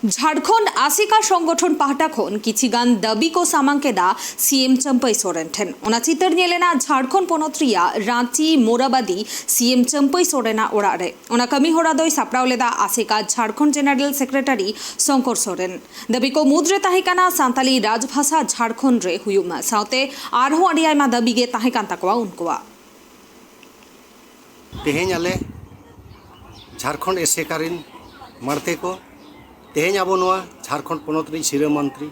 झारखंड आसिका संगठन पाहटा खन किछिगान दाबी को सामांकेदा सीएम चंपई सोरेन ठेन ओना चितर नेलेना झारखंड पोनोत रिया रांची मोराबादी सीएम चंपई सोरेना ओड़ा रे ओना कमी होड़ा दोय सापड़ाव लेदा आसिका झारखंड जनरल सेक्रेटरी शंकर सोरेन दाबी को मुद्रे ताहेकाना सांताली राजभाषा झारखंड रे हुयुमा साउते आरहो अडी आयमा दाबी गे ताहेकान ताकवा उनकोवा तेहेñ आले झारखंड एसेकारिन मारते को तेहेñ आबो नोआ झारखंड पोनोत रि सिरा मंत्री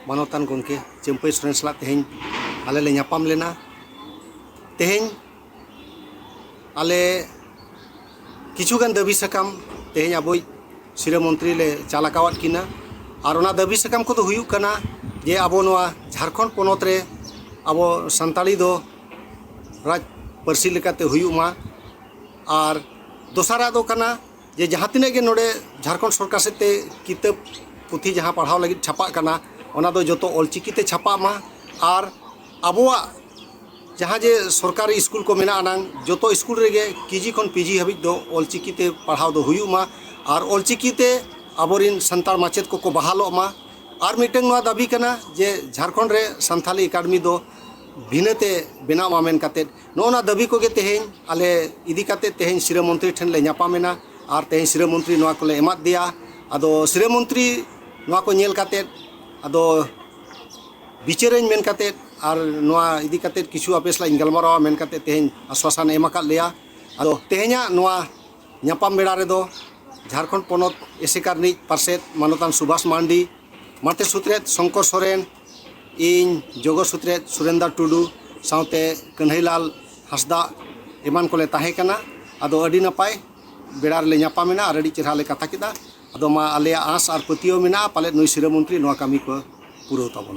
मानवतान गंके चंपई सोरेन सला तेहेñ आले ले ᱧᱟᱯᱟᱢ लेना तेहेñ आले किछुगान दाबी सकाम तेहेñ आबोई सिरा मंत्री ले चालाकावात किना और ओना दाबी सकाम को तो हुयुक कना जे आबो नोआ झारखंड पोनोत रे आबो संताली दो राज पार्सी लेकाते हुयुमा और दोसारा दो कना जे जहाँ तिने के नोडे झारखंड सरकार सेते किताब पुथी जहाँ पढ़ाव लगी छापा कना ओना दो जोतो ऑलचिकीते छापा मा और आबोआ जहाँ जे सरकारी स्कूल को मेना आनांग जोतो स्कूल रेगे केजी खन पीजी हबिज दो ऑलचिकीते पढ़ाव दो हुयुमा और ऑलचिकीते आबोरिन संताल माचेद को बहालो मा और मिटंग नोआ दाबी कना जे झारखंड रे संथाली एकाडमी दो भिन्नते बेनाव मामेन काते नोना दाबी को गे तेहेñ आले इदी काते तेहेñ सिरा मंत्री ठेन ले ᱧᱟᱯᱟᱢᱮᱱᱟ और तेहेñ सिरा मंत्री नोआ को ले एमाद दिया आदो सिरा मंत्री नोआ को नेल काते आदो बिचारेñ मेन काते और नोआ इदी काते किछु आपेस ला गलमारावा मेन काते तेहेñ आश्वासन एम आकाद लेया आदो तेहेñा नोआ ᱧᱟᱯᱟᱢ बेड़ा रे दो झारखंड पोनोत एसेकार नि पार्सेद मानवतान सुभाष मांडी माते सुत्रेत शंकर सोरेन इन जगो सुत्रेत सुरेंद्र टुडू साउते कन्हैलाल हासदा एमान को ले ताहे कना आदो अडी नपाय बेड़ा रे ᱧᱟᱯᱟᱢᱮᱱᱟ और अडी चेहरा ले कथा किदा आदो मा आले आस और पतियो मेना पाले नुई सिरा मंत्री नोआ कामी को पूरा ताबो।